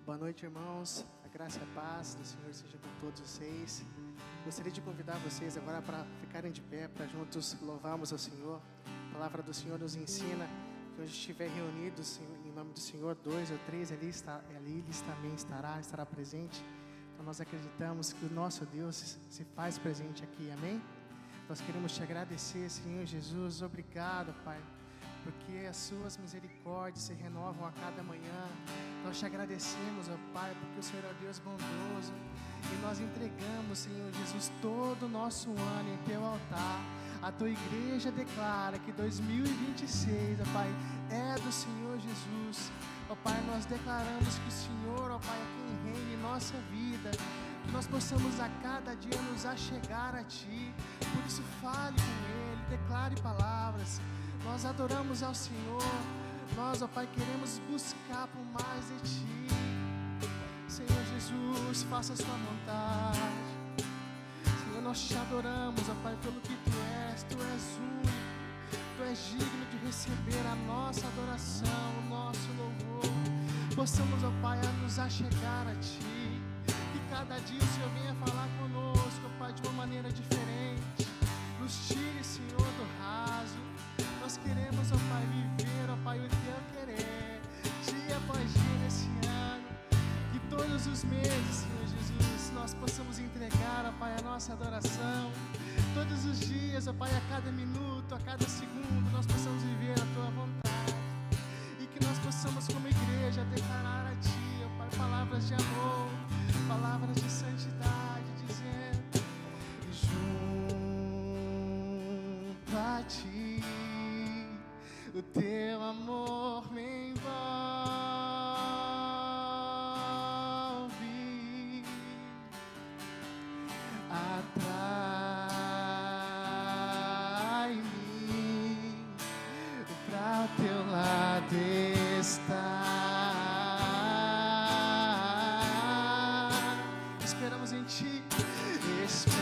Boa noite, irmãos. A graça e a paz do Senhor seja com todos vocês. Gostaria de convidar vocês agora para ficarem de pé, para juntos louvarmos ao Senhor. A palavra do Senhor nos ensina que onde estiver reunidos em nome do Senhor, 2 ou 3, ali Ele também estará presente. Então nós acreditamos que o nosso Deus se faz presente aqui, amém? Nós queremos te agradecer, Senhor Jesus. Obrigado, Pai, porque as suas misericórdias se renovam a cada manhã. Nós te agradecemos, ó Pai, porque o Senhor é o Deus bondoso. E nós entregamos, Senhor Jesus, todo o nosso ano em teu altar. A tua igreja declara que 2026, ó Pai, é do Senhor Jesus. Ó Pai, nós declaramos que o Senhor, ó Pai, é quem reina em nossa vida. Que nós possamos a cada dia nos achegar a Ti. Por isso fale com Ele, declare palavras. Nós adoramos ao Senhor. Nós, ó Pai, queremos buscar por mais de Ti. Senhor Jesus, faça a sua vontade. Senhor, nós te adoramos, ó Pai, pelo que Tu és único. Tu és digno de receber a nossa adoração, o nosso louvor. Possamos, ó Pai, a nos achegar a Ti. Que cada dia o Senhor venha falar conosco, ó Pai, de uma maneira diferente. Nos tire, Senhor, do raso. Nós queremos, ó Pai, viver, ó Pai, o Teu querer, dia após dia nesse ano. Que todos os meses, Senhor Jesus, nós possamos entregar, ó Pai, a nossa adoração. Todos os dias, ó Pai, a cada minuto, a cada segundo, nós possamos viver a Tua vontade. E que nós possamos, como igreja, declarar a Ti, ó Pai, palavras de amor, palavras de santidade, dizendo: junto a Ti, o Teu amor me envolve, atrai-me para o Teu lado estar. Esperamos em Ti, espero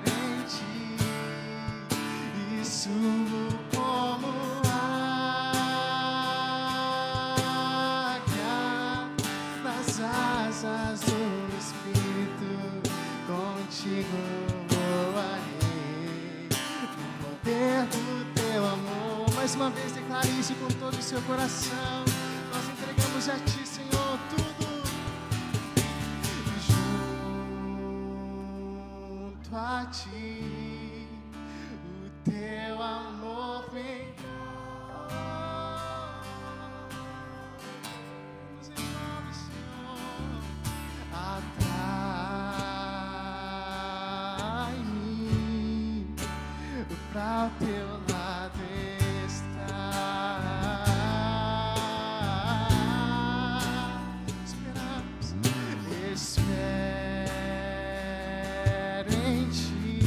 em Ti, e subo como águia nas asas do Espírito. Contigo voarei no poder do Teu amor. Mais uma vez declare isso com todo o seu coração. Nós entregamos a Ti, Senhor, tudo. Junto a Ti, o Teu amor vem. Nos envolve, Senhor. Atrai-me para o Teu lado estar. Esperamos, espero em Ti,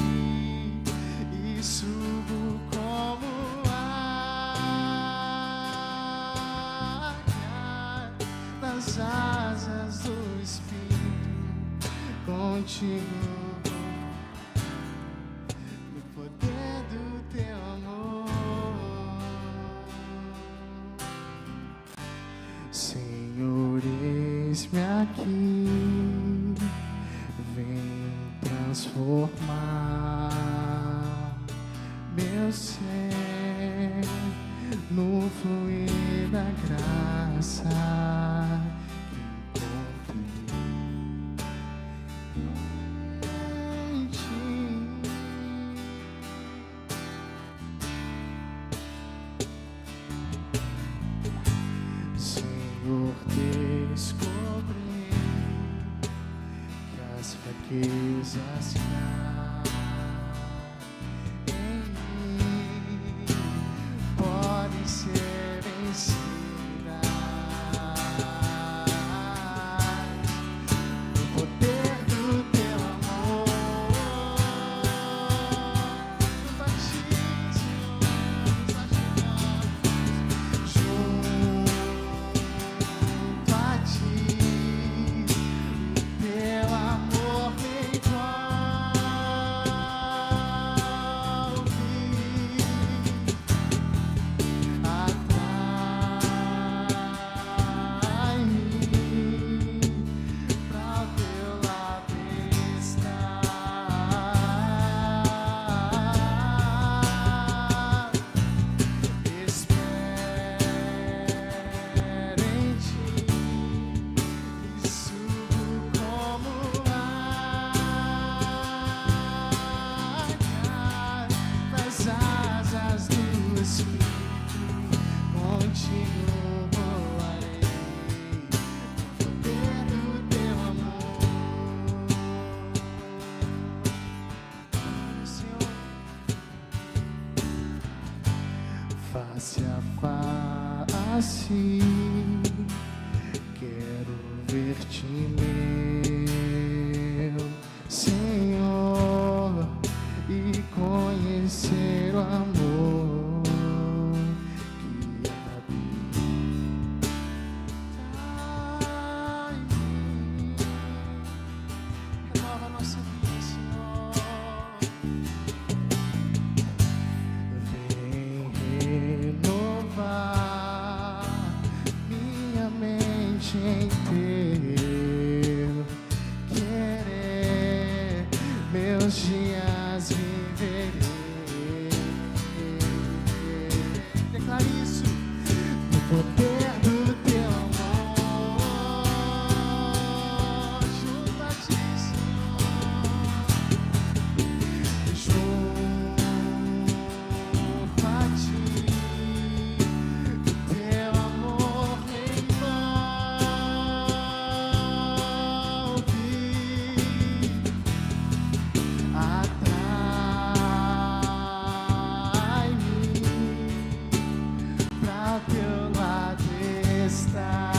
e subo como águia nas asas do Espírito. Contigo, no poder do Teu amor. Senhor, eis-me aqui, vem transformar meu ser no fluir da graça que encontrei em Ti. Senhor, descobri que as fraquezas que há em mim podem ser vencidas no poder do Teu amor. Junto a Ti, Senhor, nos achegamos. Junto a Ti, Teu amor me envolve. assim. Quero ver-te, meu Senhor, e conhecer o amor que habita em mim. Renova nossa vida, Senhor. Vem renovar minha mente inteira. Querer meus dias viverei. Declare isso. No poder do teu amor, junto a ti, Senhor. Junto a ti, o teu amor me envolve. Atrai-me pra teu lado estar.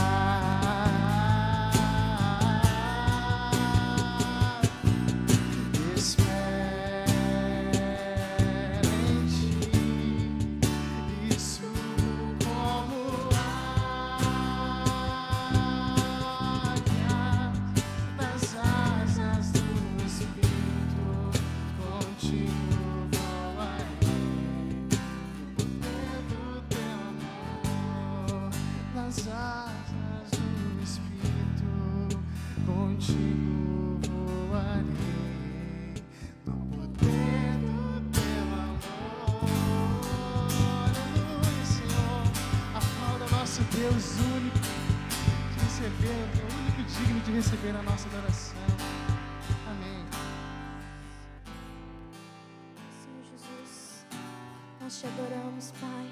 Espero em ti e subo como águia nas asas do Espírito. Contigo voarei no poder do teu amor. Nas asas do Espírito, contigo voarei no poder do teu amor. Aleluia, Senhor. Aplauda nosso Deus único de receber, o único digno de receber a nossa adoração. Amém. Senhor Jesus, nós te adoramos, Pai.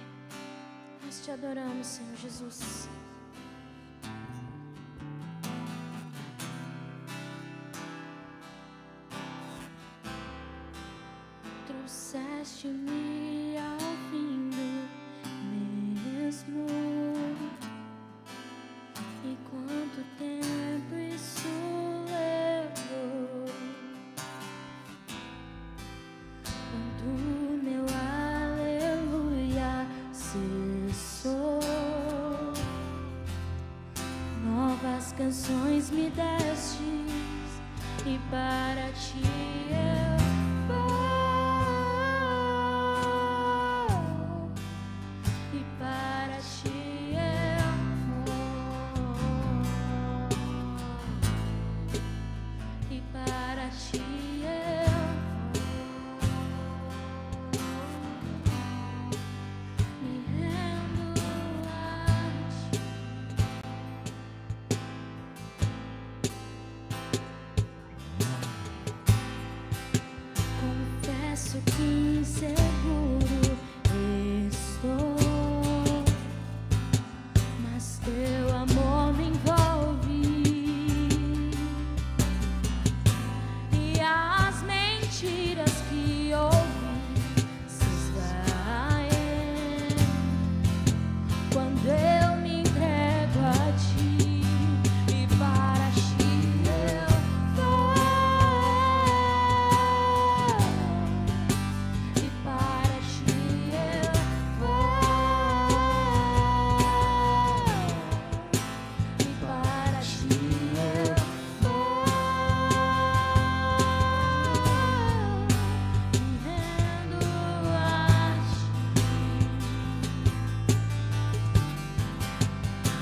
Nós te adoramos, Senhor Jesus. Trouxeste-me ao fim do mesmo. E quanto tempo isso levou? Quando meu aleluia cessou, novas canções me destes e para ti eu vou, e para ti eu vou, e para ti eu me rendo a ti. Confesso que inseguro estou, mas teu amor me envolve e as mentiras que ouvi se esvaem quando eu me entrego a ti, e para ti eu vou, e para ti eu vou, e para ti eu vou, me rendo a ti,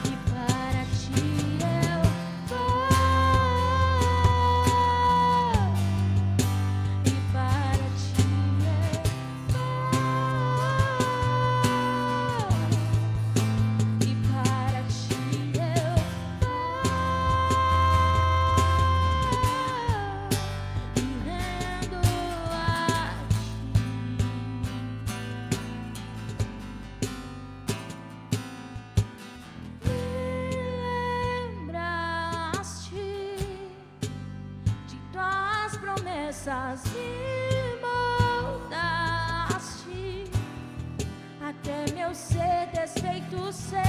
e para ti eu vou, e para ti eu vou, e para ti eu vou, me rendo a ti. Me lembraste de tuas promessas, me moldaste até até meu ser desfeito ser.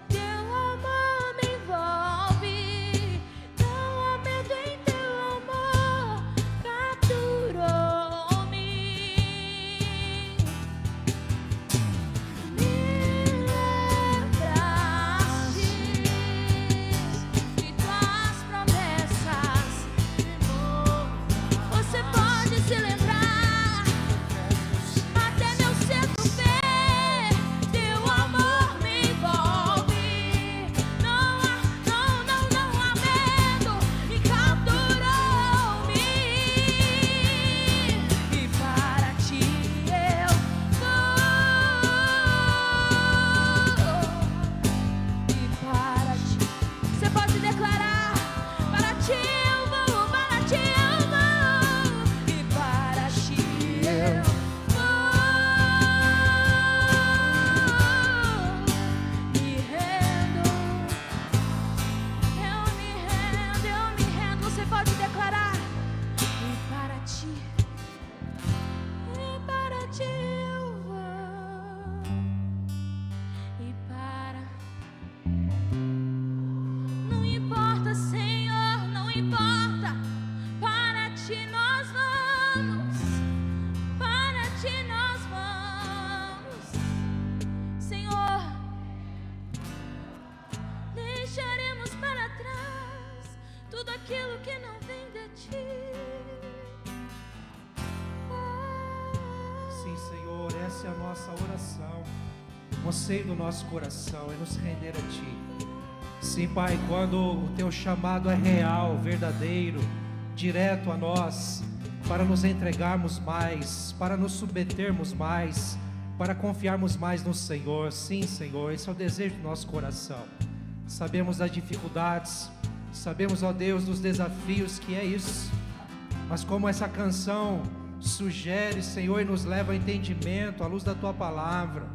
Teu amor me envolve, não há medo em teu amor, capturou-me. Me lembraste de tuas promessas. Você pode se lembrar, até meu ser do fé, teu amor me envolve. Não há medo, me capturou-me. E para ti eu vou. E para ti, você pode declarar: para ti eu vou, para ti eu vou. E para ti eu me rendo, eu me rendo. Você pode declarar: e para ti eu vou. E para, não importa, Senhor, não importa. Para ti nós vamos, para ti nós vamos, Senhor. Deixaremos para trás tudo aquilo que não vem de ti. Sim, Senhor, essa é a nossa oração. O anseio do nosso coração é nos render a Ti. Sim, Pai, quando o Teu chamado é real, verdadeiro, direto a nós, para nos entregarmos mais, para nos submetermos mais, para confiarmos mais no Senhor. Sim, Senhor, esse é o desejo do nosso coração. Sabemos das dificuldades, sabemos, ó Deus, dos desafios que é isso, mas como essa canção sugere, Senhor, e nos leva ao entendimento, à luz da Tua palavra.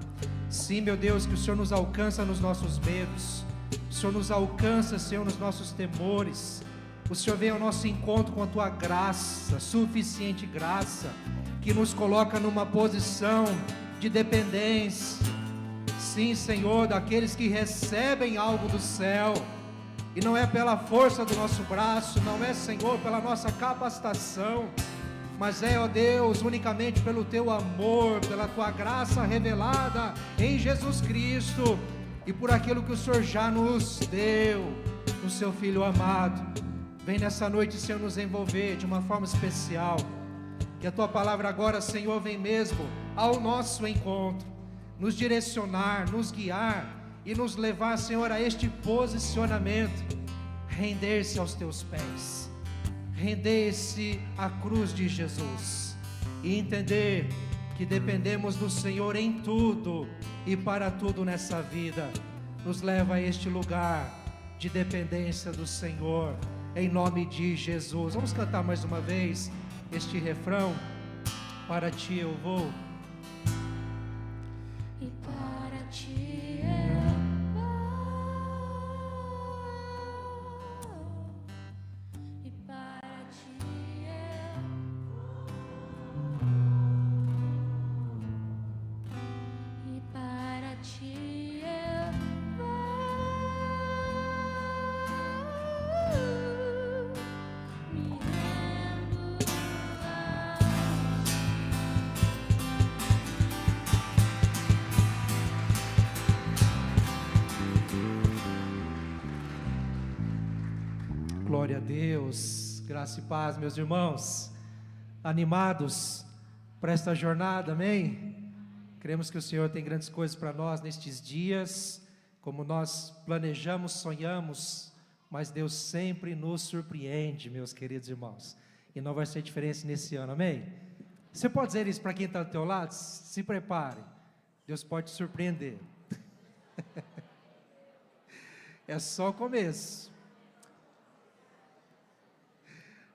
Sim, meu Deus, que o Senhor nos alcança nos nossos medos, o Senhor nos alcança, Senhor, nos nossos temores. O Senhor vem ao nosso encontro com a Tua graça, suficiente graça, que nos coloca numa posição de dependência. Sim, Senhor, daqueles que recebem algo do céu, e não é pela força do nosso braço, não é, Senhor, pela nossa capacitação, mas é, ó Deus, unicamente pelo Teu amor, pela Tua graça revelada em Jesus Cristo, e por aquilo que o Senhor já nos deu, no Seu Filho amado. Vem nessa noite, Senhor, nos envolver de uma forma especial, que a Tua palavra agora, Senhor, vem mesmo ao nosso encontro, nos direcionar, nos guiar, e nos levar, Senhor, a este posicionamento, render-se aos Teus pés, render-se à cruz de Jesus, e entender que dependemos do Senhor em tudo e para tudo nessa vida. Nos leva a este lugar de dependência do Senhor, em nome de Jesus. Vamos cantar mais uma vez este refrão: para Ti eu vou. E para ti eu vou. E para ti eu vou. E para ti eu vou. Me rendo Glória a Deus, graça e paz, meus irmãos, animados para esta jornada, amém? Cremos que o Senhor tem grandes coisas para nós nestes dias, como nós planejamos, sonhamos, mas Deus sempre nos surpreende, meus queridos irmãos, e não vai ser diferente nesse ano, amém? Você pode dizer isso para quem está do teu lado? Se prepare, Deus pode te surpreender. É só o começo.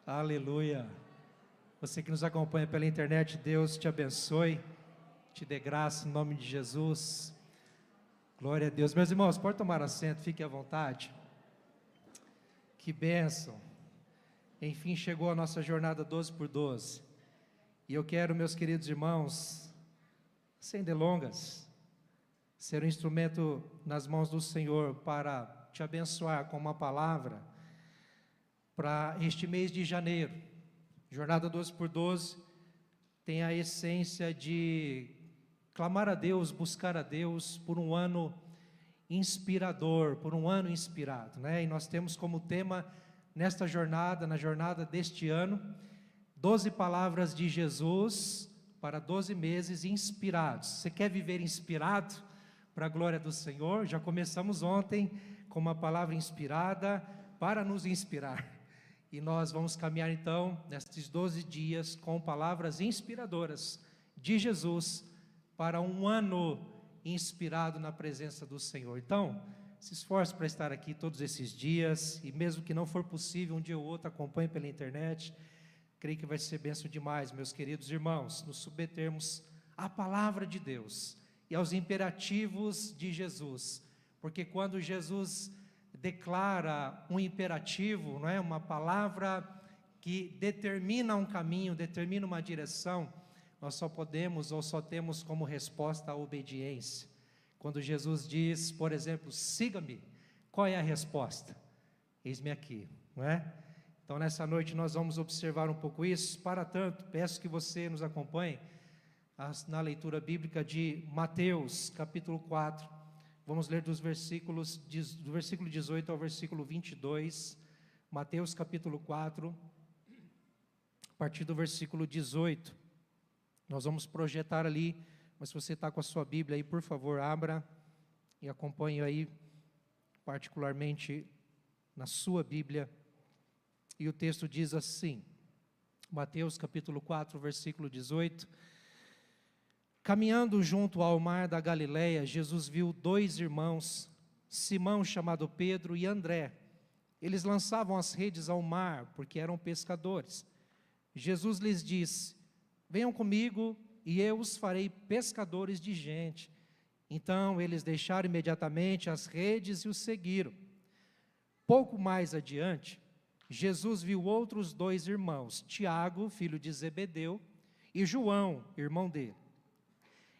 Aleluia. Você que nos acompanha pela internet, Deus te abençoe, te dê graça em nome de Jesus. Glória a Deus. Meus irmãos, pode tomar assento, fique à vontade. Que bênção. Enfim, chegou a nossa jornada 12 por 12. E eu quero, meus queridos irmãos, sem delongas, ser um instrumento nas mãos do Senhor para te abençoar com uma palavra para este mês de janeiro. Jornada 12x12 tem a essência de clamar a Deus, buscar a Deus por um ano inspirador, por um ano inspirado, né? E nós temos como tema nesta jornada, na jornada deste ano, 12 palavras de Jesus para 12 meses inspirados. Você quer viver inspirado para a glória do Senhor? Já começamos ontem com uma palavra inspirada para nos inspirar. E nós vamos caminhar então, nestes 12 dias, com palavras inspiradoras de Jesus para um ano inspirado na presença do Senhor. Então, se esforce para estar aqui todos esses dias, e mesmo que não for possível, um dia ou outro, acompanhe pela internet. Creio que vai ser bênção demais, meus queridos irmãos, nos submetermos à palavra de Deus e aos imperativos de Jesus, porque quando Jesus declara um imperativo, não é? Uma palavra que determina um caminho, determina uma direção, nós só podemos ou só temos como resposta a obediência. Quando Jesus diz, por exemplo, siga-me, qual é a resposta? Eis-me aqui, não é? Então nessa noite nós vamos observar um pouco isso. Para tanto, peço que você nos acompanhe na leitura bíblica de Mateus, capítulo 4. Vamos ler do versículo 18 ao versículo 22, Mateus capítulo 4, a partir do versículo 18, nós vamos projetar ali, mas se você está com a sua Bíblia aí, por favor, abra e acompanhe aí, particularmente na sua Bíblia, e o texto diz assim, Mateus capítulo 4, versículo 18, caminhando junto ao mar da Galileia, Jesus viu 2 irmãos, Simão, chamado Pedro, e André. Eles lançavam as redes ao mar, porque eram pescadores. Jesus lhes disse, venham comigo, e eu os farei pescadores de gente. Então eles deixaram imediatamente as redes e os seguiram. Pouco mais adiante, Jesus viu outros 2 irmãos, Tiago, filho de Zebedeu, e João, irmão dele.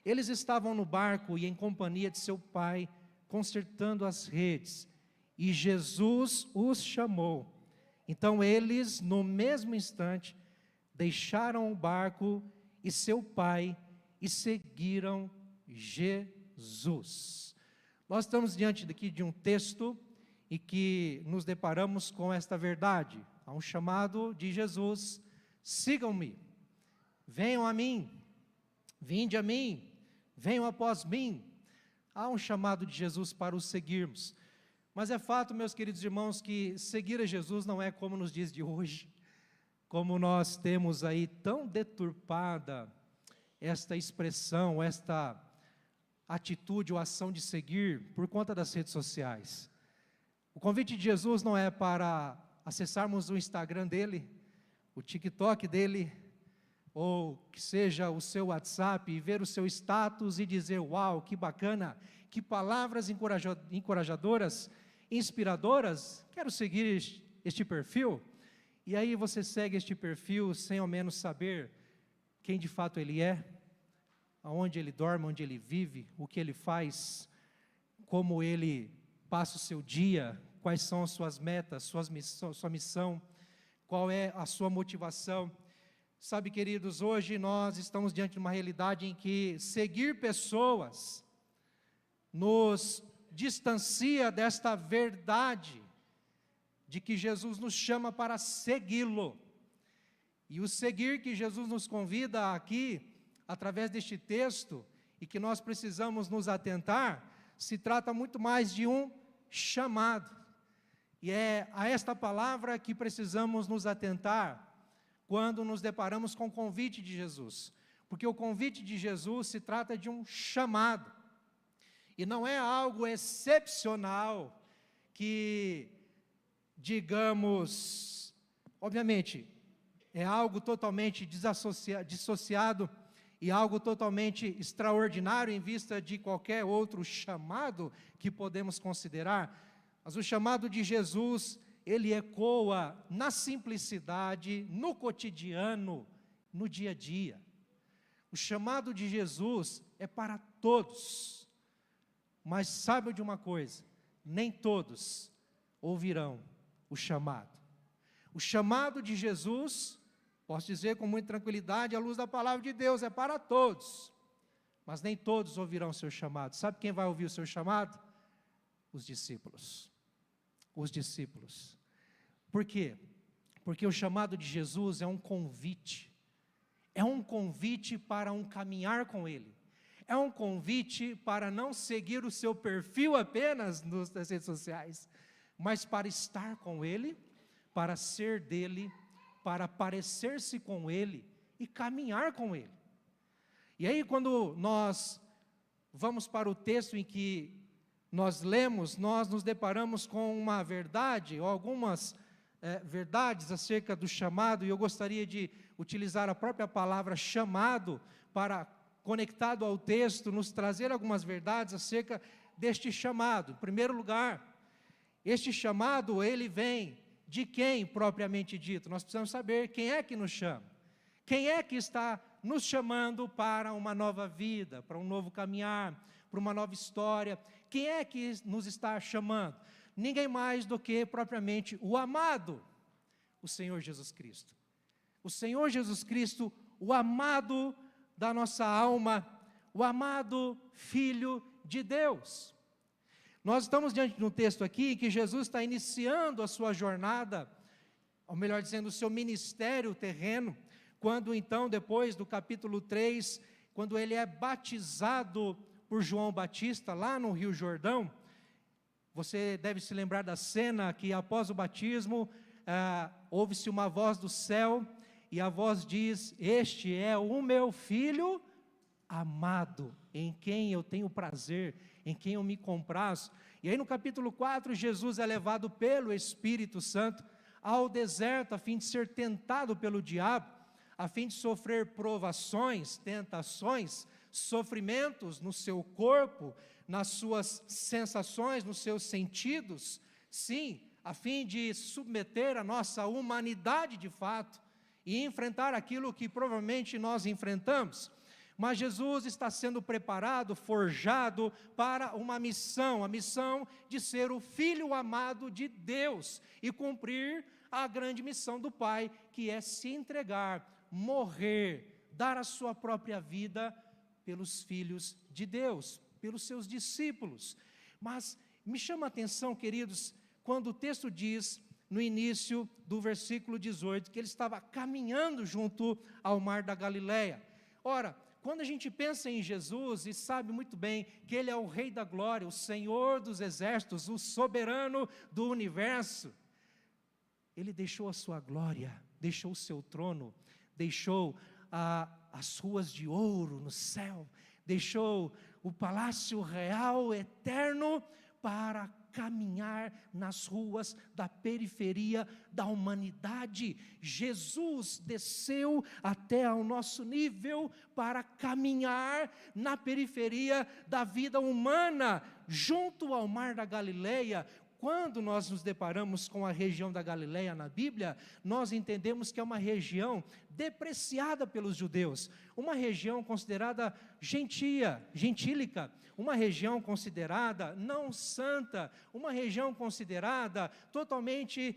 Eles estavam no barco e em companhia de seu pai, consertando as redes, e Jesus os chamou. Então eles, no mesmo instante, deixaram o barco e seu pai e seguiram Jesus. Nós estamos diante aqui de um texto em que nos deparamos com esta verdade. Há um chamado de Jesus, sigam-me, venham a mim, vinde a mim, venham após mim. Há um chamado de Jesus para os seguirmos. Mas é fato, meus queridos irmãos, que seguir a Jesus não é como nos dias de hoje, como nós temos aí tão deturpada esta expressão, esta atitude ou ação de seguir por conta das redes sociais. O convite de Jesus não é para acessarmos o Instagram dele, o TikTok dele, ou que seja o seu WhatsApp e ver o seu status e dizer, uau, que bacana, que palavras encorajadoras, inspiradoras, quero seguir este perfil. E aí você segue este perfil sem ao menos saber quem de fato ele é, aonde ele dorme, onde ele vive, o que ele faz, como ele passa o seu dia, quais são as suas metas, sua missão, qual é a sua motivação. Sabe, queridos, hoje nós estamos diante de uma realidade em que seguir pessoas nos distancia desta verdade de que Jesus nos chama para segui-lo. E o seguir que Jesus nos convida aqui, através deste texto, e que nós precisamos nos atentar, se trata muito mais de um chamado. E é a esta palavra que precisamos nos atentar quando nos deparamos com o convite de Jesus. Porque o convite de Jesus se trata de um chamado. E não é algo excepcional que, digamos, obviamente, é algo totalmente dissociado e algo totalmente extraordinário em vista de qualquer outro chamado que podemos considerar. Mas o chamado de Jesus, ele ecoa na simplicidade, no cotidiano, no dia a dia. O chamado de Jesus é para todos. Mas saiba de uma coisa, nem todos ouvirão o chamado. O chamado de Jesus, posso dizer com muita tranquilidade, à luz da palavra de Deus, é para todos. Mas nem todos ouvirão o seu chamado. Sabe quem vai ouvir o seu chamado? Os discípulos. Os discípulos. Por quê? Porque o chamado de Jesus é um convite. É um convite para um caminhar com Ele. É um convite para não seguir o seu perfil apenas nas redes sociais, mas para estar com Ele, para ser dEle, para parecer-se com Ele e caminhar com Ele. E aí, quando nós vamos para o texto em que nós lemos, nós nos deparamos com uma verdade, ou algumas verdades acerca do chamado, e eu gostaria de utilizar a própria palavra chamado para, conectado ao texto, nos trazer algumas verdades acerca deste chamado. Em primeiro lugar, este chamado, ele vem de quem propriamente dito? Nós precisamos saber quem é que nos chama. Quem é que está nos chamando para uma nova vida, para um novo caminhar, para uma nova história? Quem é que nos está chamando? Ninguém mais do que propriamente o amado, o Senhor Jesus Cristo. O Senhor Jesus Cristo, o amado da nossa alma, o amado Filho de Deus. Nós estamos diante de um texto aqui que Jesus está iniciando a sua jornada, ou melhor dizendo, o seu ministério terreno, quando então, depois do capítulo 3, quando ele é batizado por João Batista, lá no Rio Jordão. Você deve se lembrar da cena que após o batismo, ouve-se uma voz do céu, e a voz diz: este é o meu Filho amado, em quem eu tenho prazer, em quem eu me comprazo. E aí no capítulo 4, Jesus é levado pelo Espírito Santo ao deserto, a fim de ser tentado pelo diabo, a fim de sofrer provações, tentações, sofrimentos no seu corpo, nas suas sensações, nos seus sentidos, sim, a fim de submeter a nossa humanidade de fato, e enfrentar aquilo que provavelmente nós enfrentamos. Mas Jesus está sendo preparado, forjado para uma missão, a missão de ser o Filho amado de Deus, e cumprir a grande missão do Pai, que é se entregar, morrer, dar a sua própria vida pelos filhos de Deus, pelos seus discípulos. Mas me chama a atenção, queridos, quando o texto diz, no início do versículo 18, que ele estava caminhando junto ao mar da Galileia. Ora, quando a gente pensa em Jesus e sabe muito bem que Ele é o Rei da Glória, o Senhor dos Exércitos, o soberano do universo, Ele deixou a sua glória, deixou o seu trono, deixou as ruas de ouro no céu, deixou o palácio real eterno para caminhar nas ruas da periferia da humanidade. Jesus desceu até ao nosso nível para caminhar na periferia da vida humana, junto ao mar da Galileia. Quando nós nos deparamos com a região da Galileia na Bíblia, nós entendemos que é uma região depreciada pelos judeus, uma região considerada gentílica, uma região considerada não santa, uma região considerada totalmente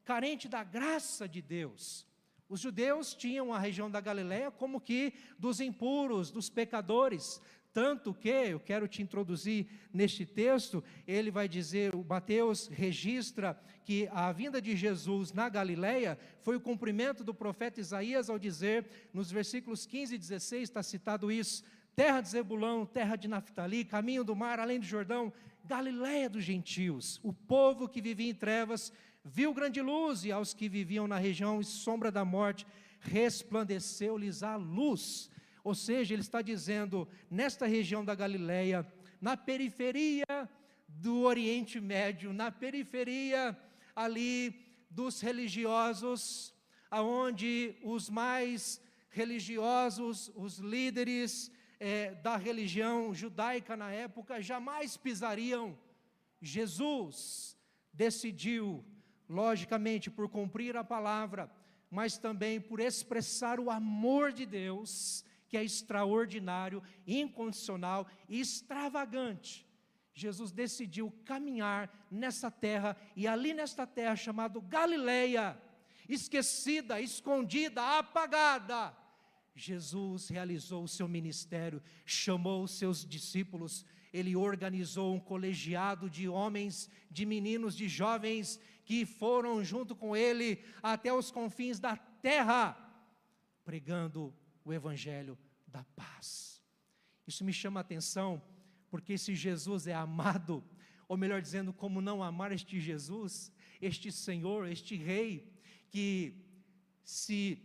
carente da graça de Deus. Os judeus tinham a região da Galileia como que dos impuros, dos pecadores. Tanto que, eu quero te introduzir neste texto, ele vai dizer, o Mateus registra que a vinda de Jesus na Galileia foi o cumprimento do profeta Isaías ao dizer, nos versículos 15 e 16, está citado isso: terra de Zebulão, terra de Naftali, caminho do mar, além do Jordão, Galileia dos gentios. O povo que vivia em trevas viu grande luz, e aos que viviam na região e sombra da morte, resplandeceu-lhes a luz. Ou seja, ele está dizendo, nesta região da Galileia, na periferia do Oriente Médio, na periferia ali dos religiosos, aonde os mais religiosos, os líderes da religião judaica na época, jamais pisariam. Jesus decidiu, logicamente, por cumprir a palavra, mas também por expressar o amor de Deus, que é extraordinário, incondicional e extravagante. Jesus decidiu caminhar nessa terra, e ali nesta terra chamada Galileia, esquecida, escondida, apagada, Jesus realizou o seu ministério, chamou os seus discípulos, ele organizou um colegiado de homens, de meninos, de jovens, que foram junto com ele até os confins da terra, pregando o evangelho da paz. Isso me chama a atenção, porque se Jesus é amado, ou melhor dizendo, como não amar este Jesus, este Senhor, este Rei, que se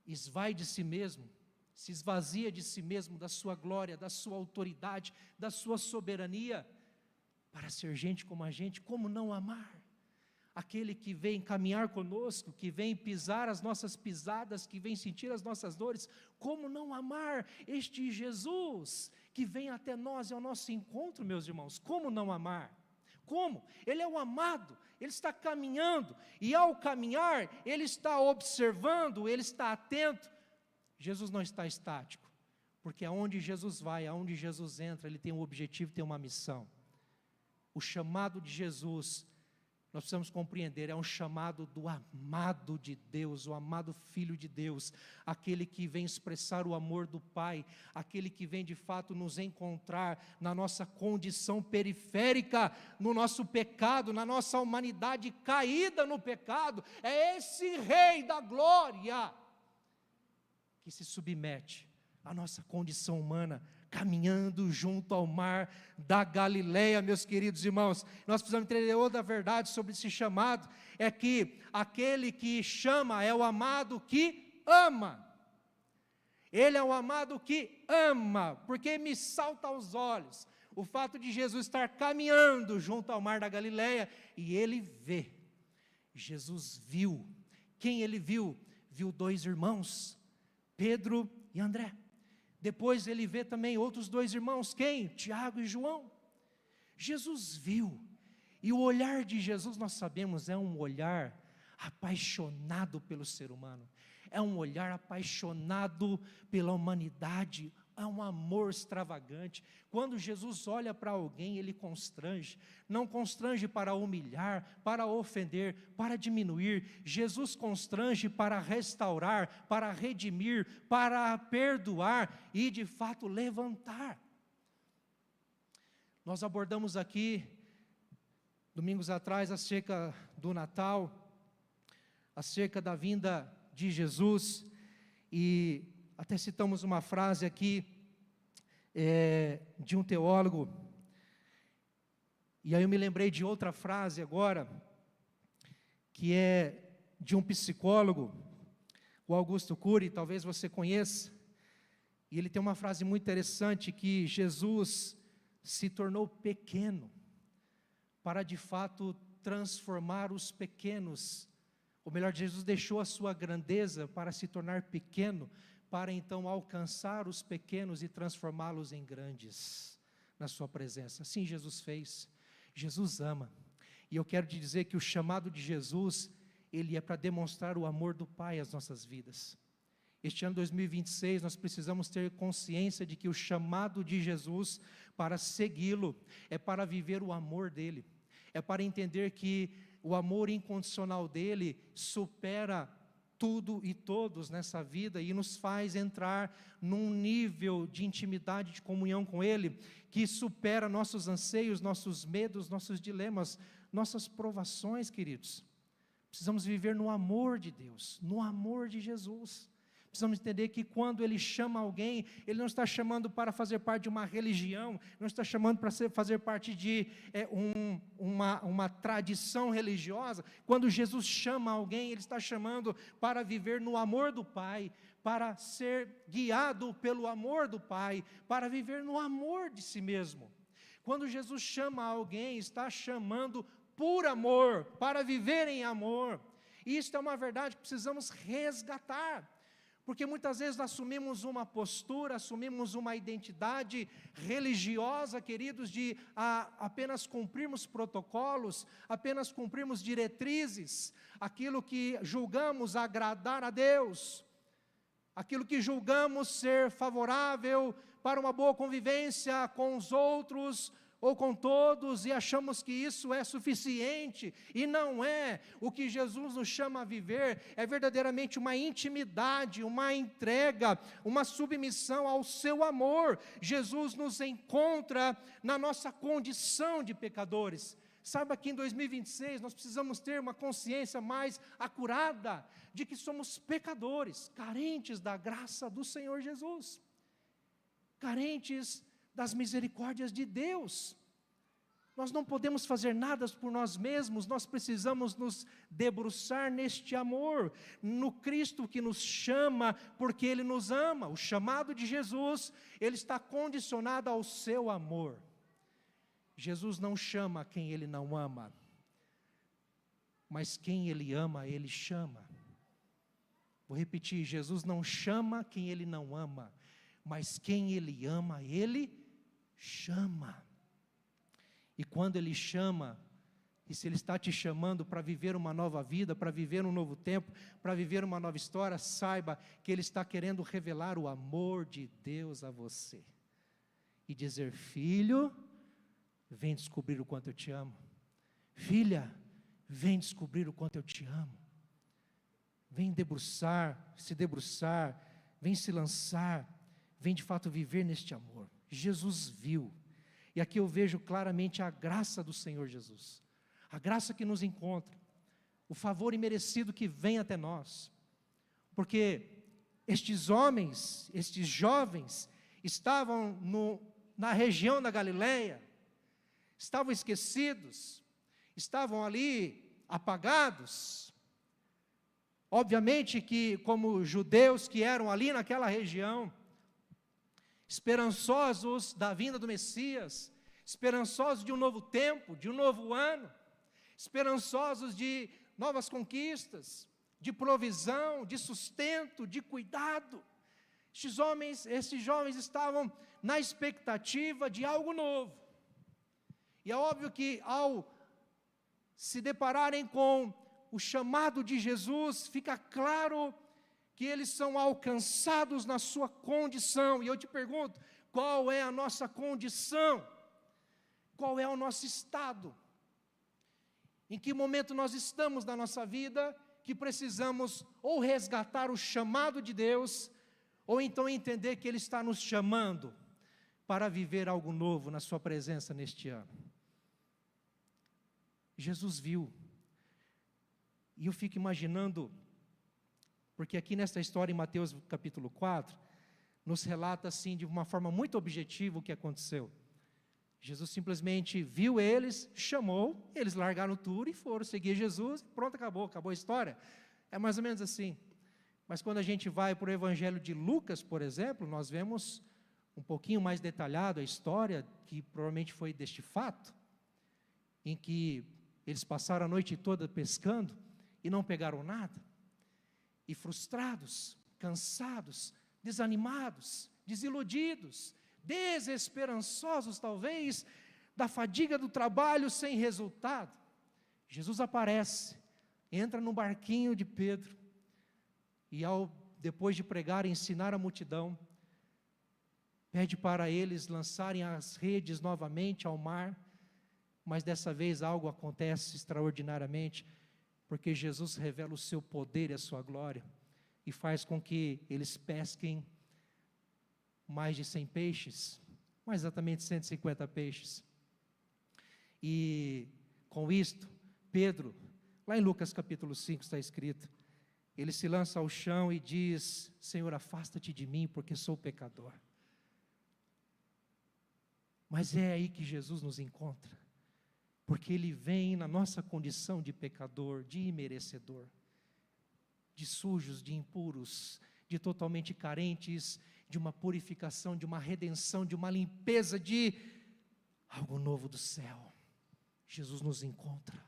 esvai de si mesmo, se esvazia de si mesmo, da sua glória, da sua autoridade, da sua soberania, para ser gente como a gente, como não amar? Aquele que vem caminhar conosco, que vem pisar as nossas pisadas, que vem sentir as nossas dores, como não amar este Jesus, que vem até nós e ao nosso encontro, meus irmãos? Como não amar? Como? Ele é o amado, ele está caminhando, e ao caminhar, ele está observando, ele está atento. Jesus não está estático, porque aonde Jesus vai, aonde Jesus entra, ele tem um objetivo, tem uma missão. O chamado de Jesus, nós precisamos compreender, é um chamado do amado de Deus, o amado Filho de Deus, aquele que vem expressar o amor do Pai, aquele que vem de fato nos encontrar na nossa condição periférica, no nosso pecado, na nossa humanidade caída no pecado. É esse Rei da glória que se submete à nossa condição humana, caminhando junto ao mar da Galileia, meus queridos irmãos. Nós precisamos entender outra verdade sobre esse chamado, é que aquele que chama é o amado que ama. Ele é o amado que ama, porque me salta aos olhos o fato de Jesus estar caminhando junto ao mar da Galileia, e ele vê. Jesus viu. Quem ele viu? Viu dois irmãos, Pedro e André. Depois ele vê também outros dois irmãos, quem? Tiago e João. Jesus viu, e o olhar de Jesus, nós sabemos, é um olhar apaixonado pelo ser humano, é um olhar apaixonado pela humanidade, é um amor extravagante. Quando Jesus olha para alguém, ele constrange, não constrange para humilhar, para ofender, para diminuir. Jesus constrange para restaurar, para redimir, para perdoar e de fato levantar. Nós abordamos aqui, domingos atrás, acerca do Natal, acerca da vinda de Jesus, e até citamos uma frase aqui de um teólogo, e aí eu me lembrei de outra frase agora, que é de um psicólogo, o Augusto Cury, talvez você conheça, e ele tem uma frase muito interessante, que Jesus se tornou pequeno, para de fato transformar os pequenos, ou melhor, Jesus deixou a sua grandeza para se tornar pequeno, para então alcançar os pequenos e transformá-los em grandes na sua presença. Assim Jesus fez. Jesus ama, e eu quero te dizer que o chamado de Jesus, ele é para demonstrar o amor do Pai às nossas vidas. Este ano 2026, nós precisamos ter consciência de que o chamado de Jesus para segui-lo, é para viver o amor dele, é para entender que o amor incondicional dele supera tudo e todos nessa vida, e nos faz entrar num nível de intimidade, de comunhão com ele, que supera nossos anseios, nossos medos, nossos dilemas, nossas provações, queridos. Precisamos viver no amor de Deus, no amor de Jesus. Precisamos entender que quando ele chama alguém, ele não está chamando para fazer parte de uma religião, não está chamando para fazer parte de uma tradição religiosa. Quando Jesus chama alguém, ele está chamando para viver no amor do Pai, para ser guiado pelo amor do Pai, para viver no amor de si mesmo. Quando Jesus chama alguém, está chamando por amor, para viver em amor. E isso é uma verdade que precisamos resgatar. Porque muitas vezes assumimos uma postura, assumimos uma identidade religiosa, queridos, de apenas cumprirmos protocolos, apenas cumprirmos diretrizes, aquilo que julgamos agradar a Deus, aquilo que julgamos ser favorável para uma boa convivência com os outros, ou com todos, e achamos que isso é suficiente, e não é. O que Jesus nos chama a viver é verdadeiramente uma intimidade, uma entrega, uma submissão ao seu amor. Jesus nos encontra na nossa condição de pecadores. Saiba que em 2026 nós precisamos ter uma consciência mais acurada de que somos pecadores, carentes da graça do Senhor Jesus, carentes das misericórdias de Deus. Nós não podemos fazer nada por nós mesmos, nós precisamos nos debruçar neste amor, no Cristo que nos chama, porque Ele nos ama. O chamado de Jesus, ele está condicionado ao seu amor. Jesus não chama quem Ele não ama, mas quem Ele ama, Ele chama. Vou repetir, Jesus não chama quem Ele não ama, mas quem Ele ama, Ele chama. E quando Ele chama, e se Ele está te chamando para viver uma nova vida, para viver um novo tempo, para viver uma nova história, saiba que Ele está querendo revelar o amor de Deus a você, e dizer: filho, vem descobrir o quanto eu te amo. Filha, vem descobrir o quanto eu te amo. Vem se debruçar, vem se lançar, vem de fato viver neste amor. Jesus viu, e aqui eu vejo claramente a graça do Senhor Jesus, a graça que nos encontra, o favor imerecido que vem até nós, porque estes homens, estes jovens, estavam na região da Galileia, estavam esquecidos, estavam ali apagados. Obviamente que, como judeus que eram ali naquela região, esperançosos da vinda do Messias, esperançosos de um novo tempo, de um novo ano, esperançosos de novas conquistas, de provisão, de sustento, de cuidado. Esses jovens estavam na expectativa de algo novo. E é óbvio que ao se depararem com o chamado de Jesus, fica claro que eles são alcançados na sua condição. E eu te pergunto, qual é a nossa condição? Qual é o nosso estado? Em que momento nós estamos na nossa vida que precisamos ou resgatar o chamado de Deus, ou então entender que Ele está nos chamando para viver algo novo na sua presença neste ano? Jesus viu, e eu fico imaginando, porque aqui nesta história em Mateus capítulo 4, nos relata assim de uma forma muito objetiva o que aconteceu. Jesus simplesmente viu eles, chamou, eles largaram tudo e foram seguir Jesus, pronto, acabou a história. É mais ou menos assim. Mas quando a gente vai para o Evangelho de Lucas, por exemplo, nós vemos um pouquinho mais detalhado a história, que provavelmente foi deste fato, em que eles passaram a noite toda pescando e não pegaram nada, e frustrados, cansados, desanimados, desiludidos, desesperançosos talvez, da fadiga do trabalho sem resultado, Jesus aparece, entra no barquinho de Pedro, e depois de pregar e ensinar a multidão, pede para eles lançarem as redes novamente ao mar, mas dessa vez algo acontece extraordinariamente, porque Jesus revela o seu poder e a sua glória, e faz com que eles pesquem mais de 100 peixes, mais exatamente 150 peixes, e com isto, Pedro, lá em Lucas capítulo 5 está escrito, ele se lança ao chão e diz: Senhor, afasta-te de mim, porque sou pecador. Mas é aí que Jesus nos encontra, porque Ele vem na nossa condição de pecador, de imerecedor, de sujos, de impuros, de totalmente carentes, de uma purificação, de uma redenção, de uma limpeza, de algo novo do céu. Jesus nos encontra,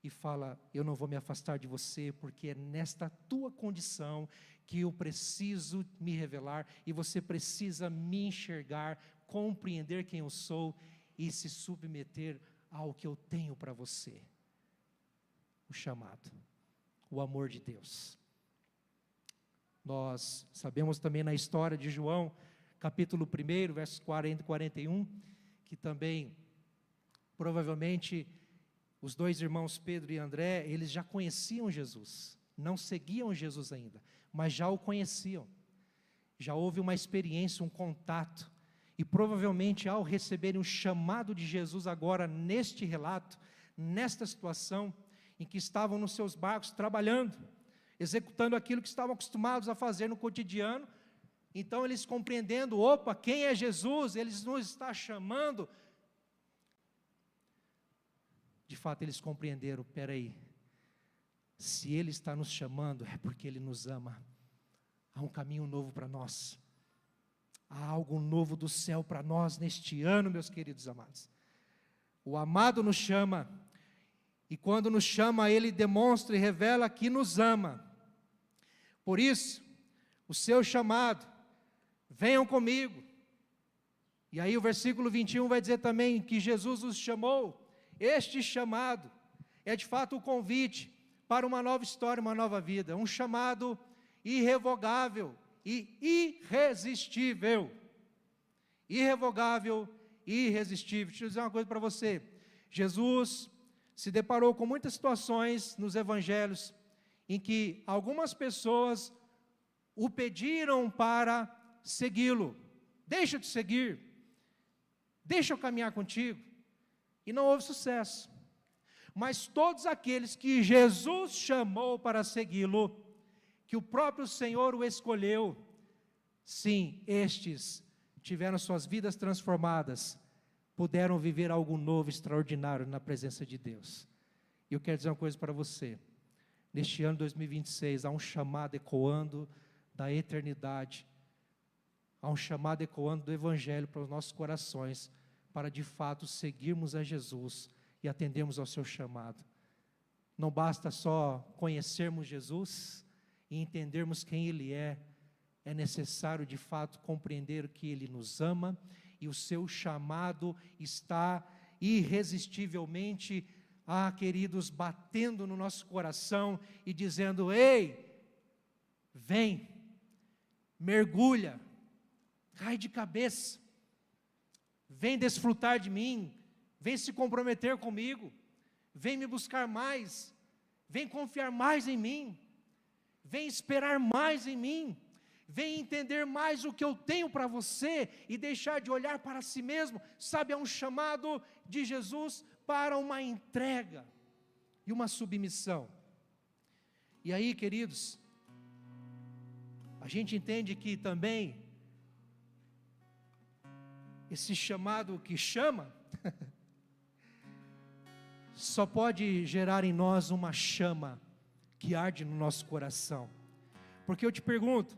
e fala: eu não vou me afastar de você, porque é nesta tua condição que eu preciso me revelar, e você precisa me enxergar, compreender quem eu sou e se submeter ao que eu tenho para você. O chamado, o amor de Deus. Nós sabemos também na história de João, capítulo 1, versos 40 e 41, que também, provavelmente, os dois irmãos Pedro e André, eles já conheciam Jesus, não seguiam Jesus ainda, mas já o conheciam, já houve uma experiência, um contato, e provavelmente ao receberem o chamado de Jesus agora, neste relato, nesta situação, em que estavam nos seus barcos trabalhando, executando aquilo que estavam acostumados a fazer no cotidiano, então eles compreendendo: opa, quem é Jesus? Ele nos está chamando. De fato eles compreenderam: peraí, se Ele está nos chamando, é porque Ele nos ama. Há um caminho novo para nós, há algo novo do céu para nós neste ano, meus queridos amados. O amado nos chama, e quando nos chama, Ele demonstra e revela que nos ama. Por isso, o seu chamado: venham comigo. E aí o versículo 21 vai dizer também que Jesus os chamou. Este chamado é de fato o convite para uma nova história, uma nova vida, um chamado irrevogável e irresistível. Irrevogável e irresistível. Deixa eu dizer uma coisa para você: Jesus se deparou com muitas situações nos evangelhos em que algumas pessoas o pediram para segui-lo. Deixa eu te seguir, deixa eu caminhar contigo. E não houve sucesso. Mas todos aqueles que Jesus chamou para segui-lo, que o próprio Senhor o escolheu, sim, estes tiveram suas vidas transformadas, puderam viver algo novo, extraordinário na presença de Deus. E eu quero dizer uma coisa para você: neste ano 2026, há um chamado ecoando da eternidade, há um chamado ecoando do Evangelho para os nossos corações, para de fato seguirmos a Jesus e atendermos ao seu chamado. Não basta só conhecermos Jesus e entendermos quem Ele é necessário de fato compreender que Ele nos ama, e o seu chamado está irresistivelmente, queridos, batendo no nosso coração e dizendo: ei, vem, mergulha, cai de cabeça, vem desfrutar de mim, vem se comprometer comigo, vem me buscar mais, vem confiar mais em mim, vem esperar mais em mim, vem entender mais o que eu tenho para você e deixar de olhar para si mesmo. Sabe, é um chamado de Jesus para uma entrega e uma submissão. E aí, queridos, a gente entende que também esse chamado que chama só pode gerar em nós uma chama que arde no nosso coração. Porque eu te pergunto: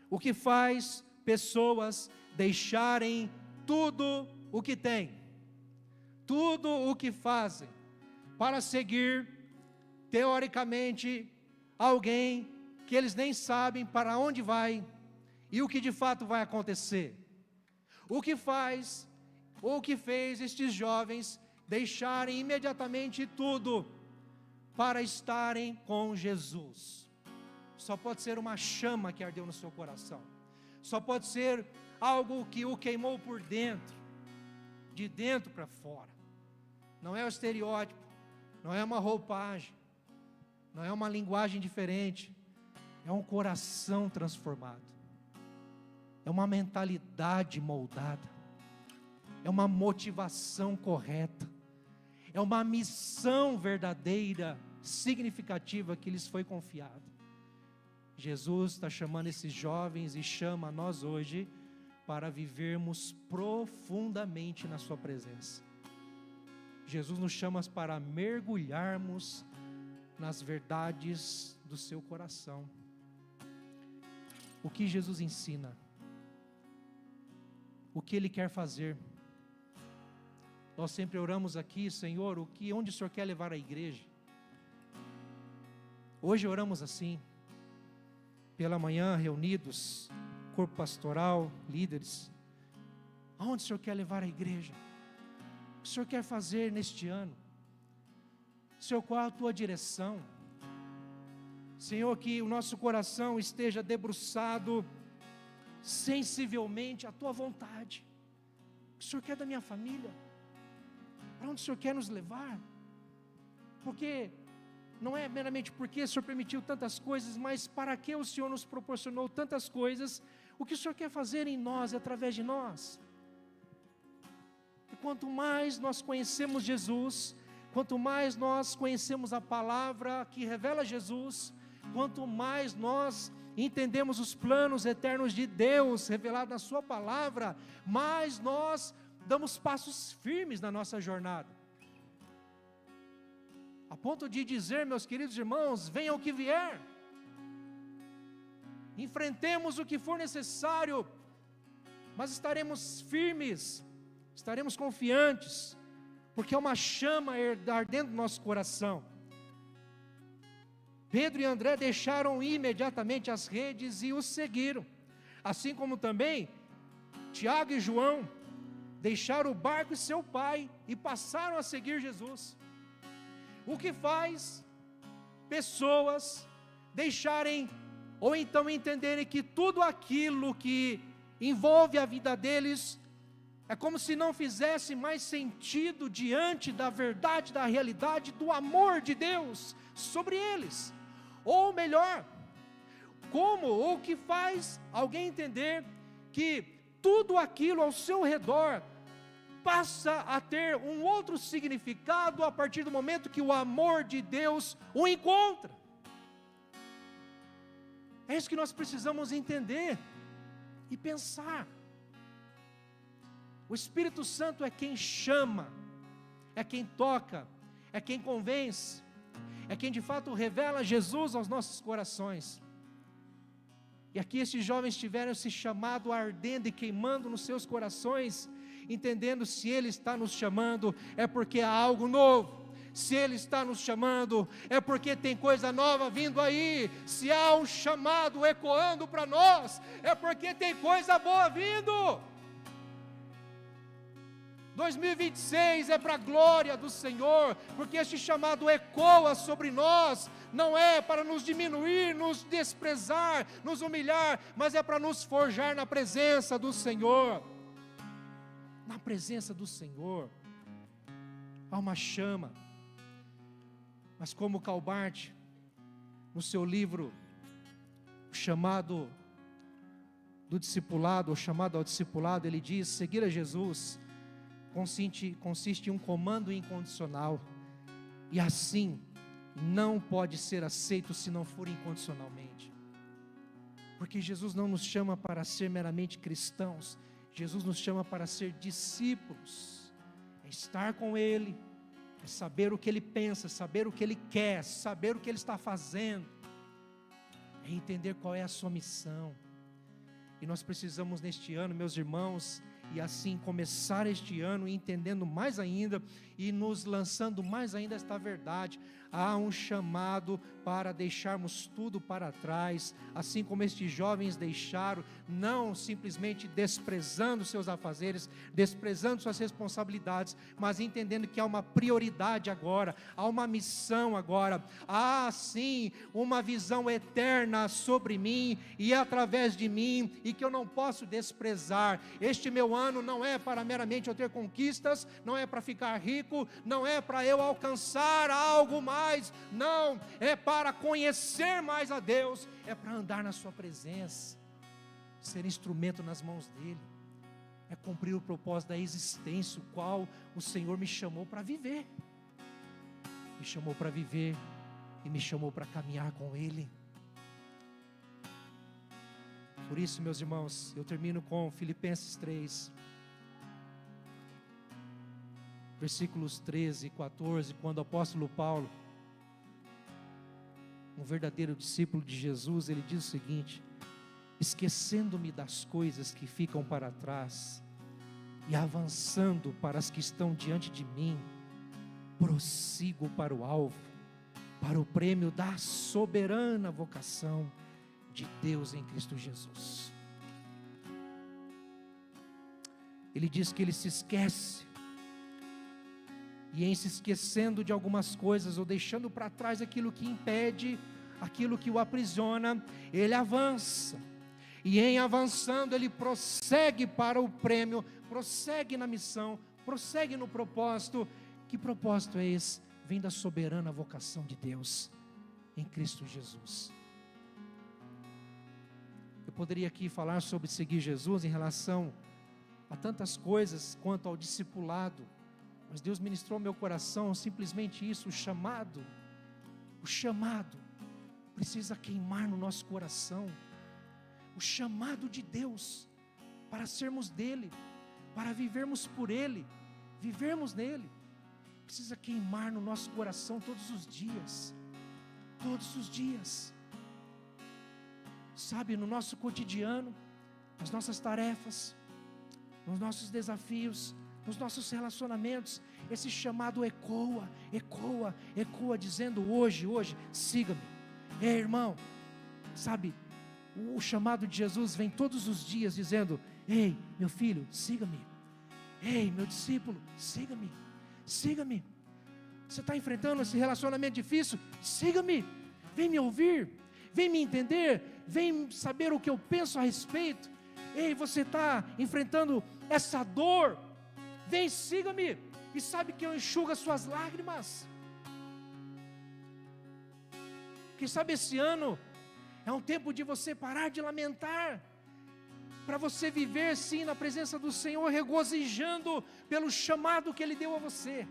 o que faz pessoas deixarem tudo o que têm, tudo o que fazem, para seguir, teoricamente, alguém que eles nem sabem para onde vai e o que de fato vai acontecer? O que faz, ou o que fez estes jovens deixarem imediatamente tudo para estarem com Jesus? Só pode ser uma chama que ardeu no seu coração, só pode ser algo que o queimou por dentro, de dentro para fora. Não é o estereótipo, não é uma roupagem, não é uma linguagem diferente, é um coração transformado, é uma mentalidade moldada, é uma motivação correta, é uma missão verdadeira, significativa que lhes foi confiada. Jesus está chamando esses jovens e chama a nós hoje para vivermos profundamente na sua presença. Jesus nos chama para mergulharmos nas verdades do seu coração. O que Jesus ensina? O que Ele quer fazer? Nós sempre oramos aqui: Senhor, onde o Senhor quer levar a igreja? Hoje oramos assim, pela manhã, reunidos, corpo pastoral, líderes. Aonde o Senhor quer levar a igreja? O que o Senhor quer fazer neste ano? Senhor, qual a tua direção? Senhor, que o nosso coração esteja debruçado sensivelmente à tua vontade. O que o Senhor quer da minha família? Para onde o Senhor quer nos levar? Porque não é meramente porque o Senhor permitiu tantas coisas, mas para que o Senhor nos proporcionou tantas coisas, o que o Senhor quer fazer em nós e através de nós. E quanto mais nós conhecemos Jesus, quanto mais nós conhecemos a palavra que revela Jesus, quanto mais nós entendemos os planos eternos de Deus revelados na sua palavra, mais nós damos passos firmes na nossa jornada. A ponto de dizer, meus queridos irmãos, venha o que vier, enfrentemos o que for necessário, mas estaremos firmes, estaremos confiantes, porque é uma chama ardendo no nosso coração. Pedro e André deixaram imediatamente as redes e os seguiram, assim como também Tiago e João deixaram o barco e seu pai e passaram a seguir Jesus. O que faz pessoas deixarem ou então entenderem que tudo aquilo que envolve a vida deles é como se não fizesse mais sentido diante da verdade, da realidade, do amor de Deus sobre eles. Ou melhor, como ou que faz alguém entender que tudo aquilo ao seu redor passa a ter um outro significado a partir do momento que o amor de Deus o encontra. É isso que nós precisamos entender e pensar. O Espírito Santo é quem chama, é quem toca, é quem convence, é quem de fato revela Jesus aos nossos corações. E aqui esses jovens tiveram esse chamado ardendo e queimando nos seus corações, entendendo se Ele está nos chamando, é porque há algo novo. Se Ele está nos chamando, é porque tem coisa nova vindo aí. Se há um chamado ecoando para nós, é porque tem coisa boa vindo. 2026 é para a glória do Senhor, porque este chamado ecoa sobre nós, não é para nos diminuir, nos desprezar, nos humilhar, mas é para nos forjar na presença do Senhor. Na presença do Senhor, há uma chama, mas como Calbart, no seu livro, o chamado do discipulado, o chamado ao discipulado, ele diz: seguir a Jesus consiste em um comando incondicional, e assim não pode ser aceito se não for incondicionalmente, porque Jesus não nos chama para ser meramente cristãos, Jesus nos chama para ser discípulos, é estar com Ele, é saber o que Ele pensa, saber o que Ele quer, saber o que Ele está fazendo, é entender qual é a sua missão. E nós precisamos neste ano, meus irmãos, e assim começar este ano entendendo mais ainda e nos lançando mais ainda esta verdade. Há um chamado para deixarmos tudo para trás, assim como estes jovens deixaram, não simplesmente desprezando seus afazeres, desprezando suas responsabilidades, mas entendendo que há uma prioridade agora, há uma missão agora, há sim uma visão eterna sobre mim e através de mim, e que eu não posso desprezar. Este meu ano não é para meramente eu ter conquistas, não é para ficar rico, não é para eu alcançar algo mais, não, é para conhecer mais a Deus, é para andar na sua presença, ser instrumento nas mãos dEle, é cumprir o propósito da existência, o qual o Senhor me chamou para viver, me chamou para viver e me chamou para caminhar com Ele. Por isso, meus irmãos, eu termino com Filipenses 3, versículos 13 e 14, quando o apóstolo Paulo, um verdadeiro discípulo de Jesus, ele diz o seguinte: esquecendo-me das coisas que ficam para trás e avançando para as que estão diante de mim, prossigo para o alvo, para o prêmio da soberana vocação de Deus em Cristo Jesus. Ele diz que ele se esquece, e em se esquecendo de algumas coisas, ou deixando para trás aquilo que impede, aquilo que o aprisiona, ele avança, e em avançando ele prossegue para o prêmio, prossegue na missão, prossegue no propósito. Que propósito é esse? Vem da soberana vocação de Deus em Cristo Jesus. Eu poderia aqui falar sobre seguir Jesus em relação a tantas coisas quanto ao discipulado, mas Deus ministrou ao meu coração simplesmente isso: o chamado precisa queimar no nosso coração, o chamado de Deus para sermos dele, para vivermos por ele, vivermos nele, precisa queimar no nosso coração todos os dias, sabe, no nosso cotidiano, nas nossas tarefas, nos nossos desafios, nos nossos relacionamentos. Esse chamado ecoa, dizendo: hoje, siga-me. Ei, irmão, sabe, o chamado de Jesus vem todos os dias dizendo: ei, meu filho, siga-me. Ei, meu discípulo, siga-me. Você está enfrentando esse relacionamento difícil? Siga-me. Vem me ouvir, vem me entender, vem saber o que eu penso a respeito. Ei, você está enfrentando essa dor? Vem, siga-me. E sabe que eu enxugo as suas lágrimas. Quem sabe esse ano é um tempo de você parar de lamentar, para você viver sim na presença do Senhor, regozijando pelo chamado que Ele deu a você.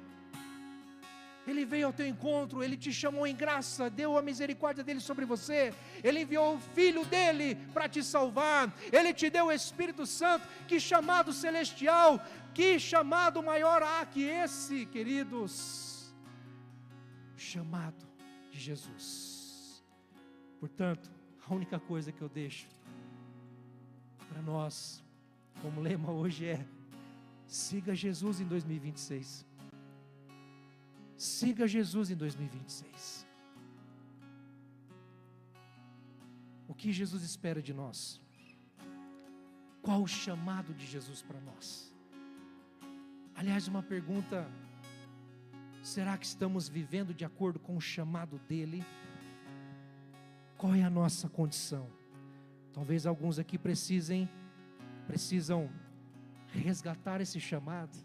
Ele veio ao teu encontro, Ele te chamou em graça, deu a misericórdia dEle sobre você, Ele enviou o Filho dEle para te salvar, Ele te deu o Espírito Santo. Que chamado celestial, que chamado maior há que esse, queridos? Chamado de Jesus. Portanto, a única coisa que eu deixo para nós, como lema hoje, é: siga Jesus em 2026. Siga Jesus em 2026. O que Jesus espera de nós? Qual o chamado de Jesus para nós? Aliás, uma pergunta: será que estamos vivendo de acordo com o chamado dEle? Qual é a nossa condição? Talvez alguns aqui precisam resgatar esse chamado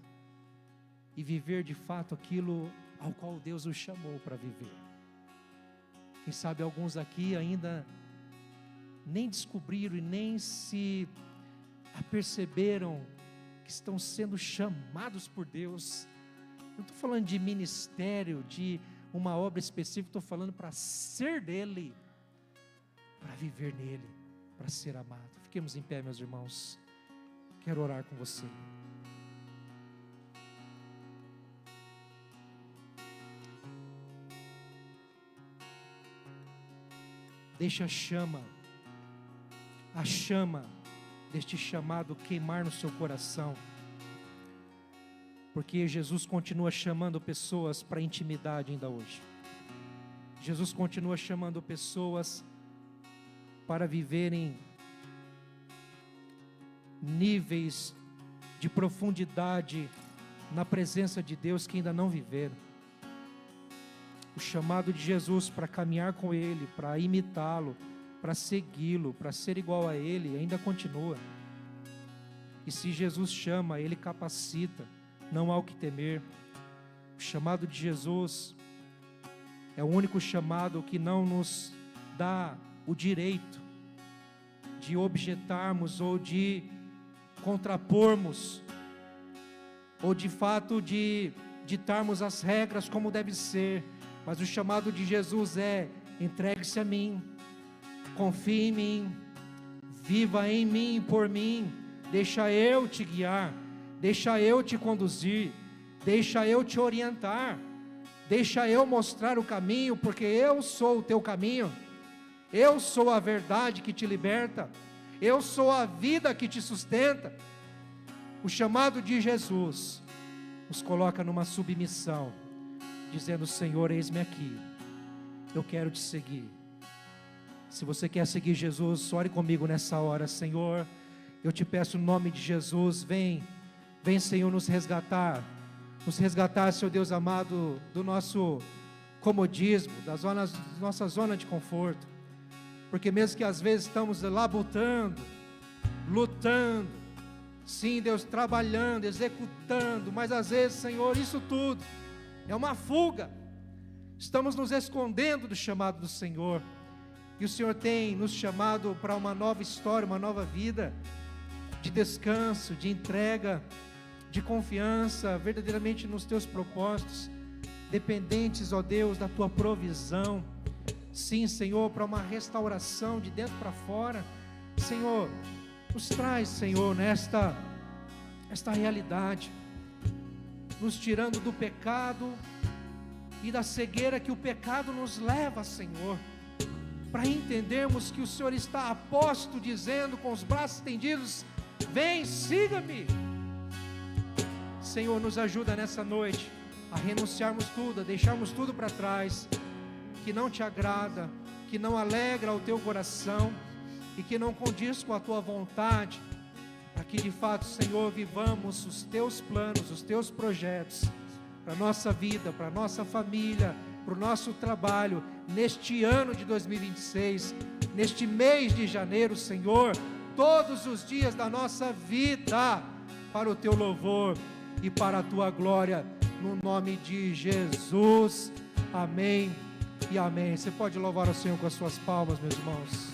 e viver de fato aquilo ao qual Deus os chamou para viver. Quem sabe alguns aqui ainda nem descobriram e nem se aperceberam que estão sendo chamados por Deus. Não estou falando de ministério, de uma obra específica, estou falando para ser dEle, para viver nele, para ser amado. Fiquemos em pé, meus irmãos. Quero orar com você. Deixa a chama deste chamado queimar no seu coração, porque Jesus continua chamando pessoas para intimidade ainda hoje. Jesus continua chamando pessoas para viverem níveis de profundidade na presença de Deus que ainda não viveram. O chamado de Jesus para caminhar com Ele, para imitá-lo, para segui-lo, para ser igual a Ele, ainda continua. E se Jesus chama, Ele capacita, não há o que temer. O chamado de Jesus é o único chamado que não nos dá o direito de objetarmos ou de contrapormos, ou de fato de ditarmos as regras como deve ser. Mas o chamado de Jesus é: entregue-se a mim, confie em mim, viva em mim e por mim, deixa eu te guiar, deixa eu te conduzir, deixa eu te orientar, deixa eu mostrar o caminho, porque eu sou o teu caminho, eu sou a verdade que te liberta, eu sou a vida que te sustenta. O chamado de Jesus nos coloca numa submissão, dizendo: Senhor, eis-me aqui, eu quero te seguir. Se você quer seguir Jesus, ore comigo nessa hora. Senhor, eu te peço no nome de Jesus, vem, Senhor, nos resgatar, Senhor Deus amado, do nosso comodismo, da nossa zona de conforto, porque mesmo que às vezes estamos labutando, lutando, sim, Deus, trabalhando, executando, mas às vezes, Senhor, isso tudo é uma fuga, estamos nos escondendo do chamado do Senhor, e o Senhor tem nos chamado para uma nova história, uma nova vida, de descanso, de entrega, de confiança, verdadeiramente nos teus propósitos, dependentes, ó Deus, da tua provisão, sim, Senhor, para uma restauração de dentro para fora. Senhor, nos traz, Senhor, esta realidade, nos tirando do pecado e da cegueira que o pecado nos leva, Senhor, para entendermos que o Senhor está a posto, dizendo com os braços estendidos: vem, siga-me. Senhor, nos ajuda nessa noite a renunciarmos tudo, a deixarmos tudo para trás, que não te agrada, que não alegra o teu coração e que não condiz com a tua vontade, para que de fato, Senhor, vivamos os teus planos, os teus projetos para a nossa vida, para a nossa família, para o nosso trabalho, neste ano de 2026, neste mês de janeiro, Senhor, todos os dias da nossa vida, para o teu louvor e para a tua glória, no nome de Jesus, amém e amém. Você pode louvar o Senhor com as suas palmas, meus irmãos.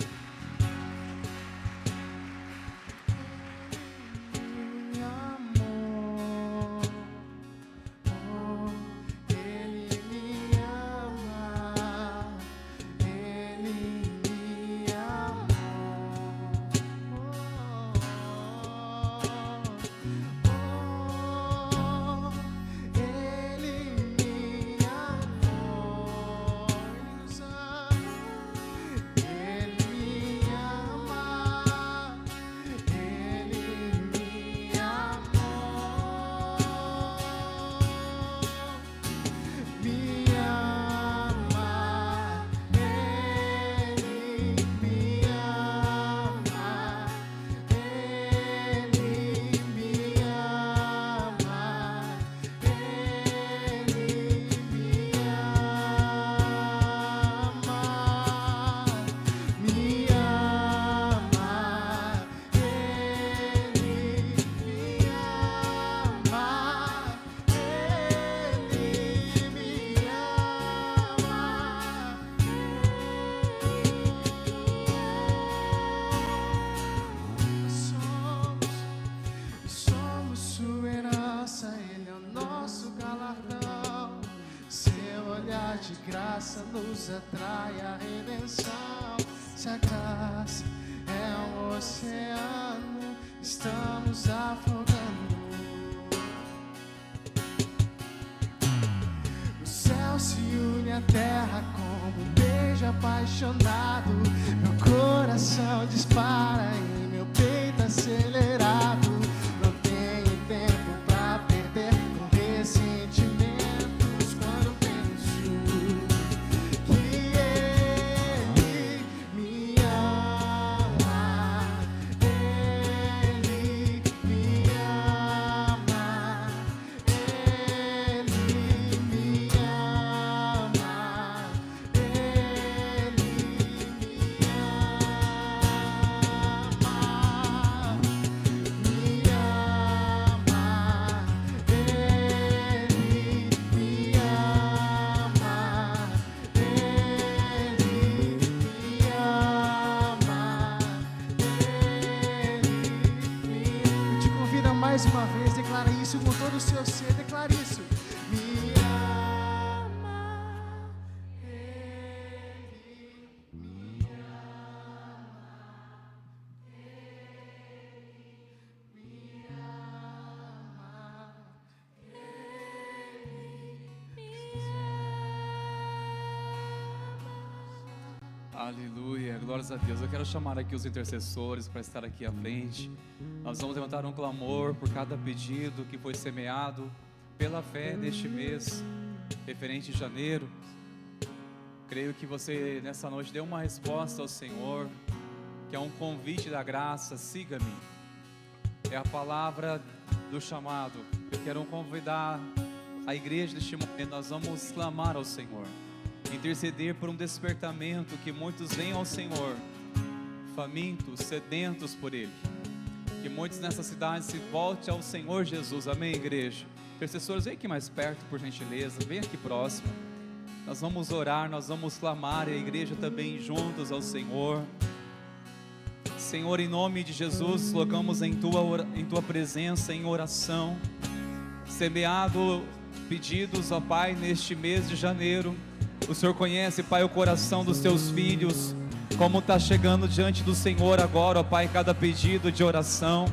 Nos atrai a redenção. Se a graça é um oceano, estamos afogando. O céu se une à terra como um beijo apaixonado. Meu coração dispara e meu peito acelerado. Não tenho tempo pra perder com ressentimentos. Quando mais uma vez, declara isso com todo o seu ser, declara isso. Me ama, Ele me ama, Ele me ama, Ele me ama. Aleluia, glórias a Deus. Eu quero chamar aqui os intercessores para estar aqui à frente. Nós vamos levantar um clamor por cada pedido que foi semeado pela fé neste mês, referente a janeiro. Creio que você nessa noite deu uma resposta ao Senhor, que é um convite da graça: siga-me. É a palavra do chamado. Eu quero convidar a igreja neste momento. Nós vamos clamar ao Senhor, interceder por um despertamento, que muitos venham ao Senhor famintos, sedentos por Ele. Que muitos nessa cidade se voltem ao Senhor Jesus. Amém, igreja? Intercessores, vem aqui mais perto, por gentileza. Vem aqui próximo. Nós vamos orar, nós vamos clamar, e a igreja também juntos ao Senhor. Senhor, em nome de Jesus, colocamos em tua presença em oração, semeado pedidos, ó Pai, neste mês de janeiro. O Senhor conhece, Pai, o coração dos teus filhos, como está chegando diante do Senhor agora, ó Pai, cada pedido de oração.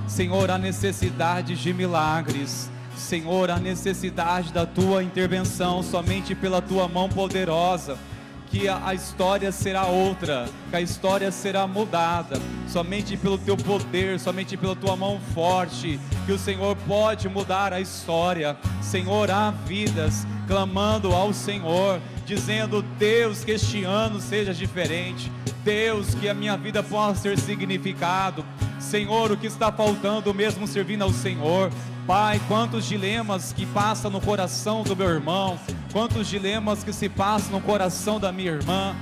Senhor, a necessidade de milagres, Senhor, a necessidade da tua intervenção, somente pela tua mão poderosa, que a história será outra, que a história será mudada, somente pelo teu poder, somente pela tua mão forte, que o Senhor pode mudar a história. Senhor, há vidas clamando ao Senhor, dizendo: Deus, que este ano seja diferente, Deus, que a minha vida possa ter significado. Senhor, o que está faltando mesmo servindo ao Senhor? Pai, quantos dilemas que passam no coração do meu irmão, quantos dilemas que se passam no coração da minha irmã,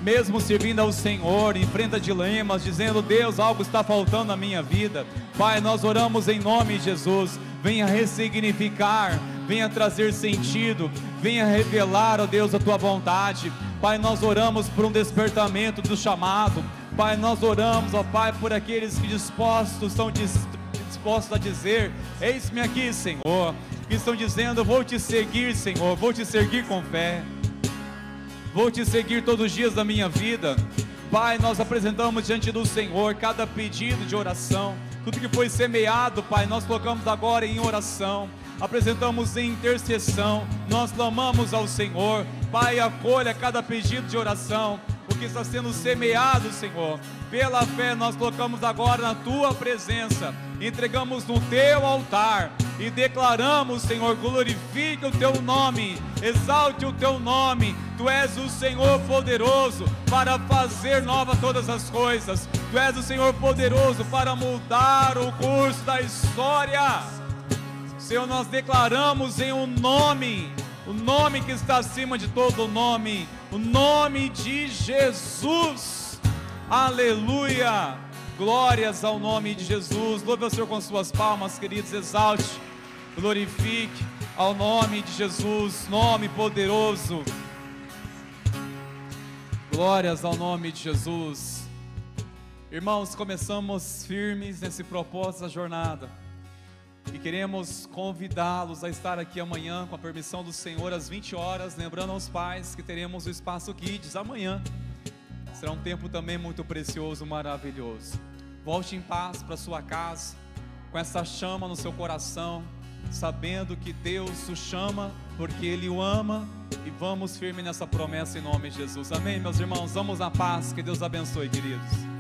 mesmo servindo ao Senhor, enfrenta dilemas, dizendo: Deus, algo está faltando na minha vida. Pai, nós oramos em nome de Jesus, venha ressignificar, venha trazer sentido, venha revelar, ó Deus, a tua vontade. Pai, nós oramos por um despertamento do chamado. Pai, nós oramos, ó Pai, por aqueles que estão dispostos a dizer: eis-me aqui, Senhor, que estão dizendo: vou te seguir, Senhor, vou te seguir com fé, vou te seguir todos os dias da minha vida. Pai, nós apresentamos diante do Senhor cada pedido de oração, tudo que foi semeado, Pai, nós colocamos agora em oração, apresentamos em intercessão, nós clamamos ao Senhor. Pai, acolha cada pedido de oração, o que está sendo semeado, Senhor, pela fé nós colocamos agora na tua presença, entregamos no teu altar e declaramos: Senhor, glorifique o teu nome, exalte o teu nome. Tu és o Senhor poderoso para fazer nova todas as coisas. Tu és o Senhor poderoso para mudar o curso da história. Senhor, nós declaramos em um nome, o nome que está acima de todo nome, o nome de Jesus. Aleluia, glórias ao nome de Jesus. Louve ao Senhor com suas palmas, queridos, exalte, glorifique ao nome de Jesus, nome poderoso. Glórias ao nome de Jesus. Irmãos, começamos firmes nesse propósito da jornada e queremos convidá-los a estar aqui amanhã, com a permissão do Senhor, às 20 horas, lembrando aos pais que teremos o Espaço Kids amanhã. Será um tempo também muito precioso, maravilhoso. Volte em paz para sua casa, com essa chama no seu coração, sabendo que Deus o chama porque Ele o ama, e vamos firme nessa promessa em nome de Jesus. Amém, meus irmãos? Vamos na paz, que Deus abençoe, queridos.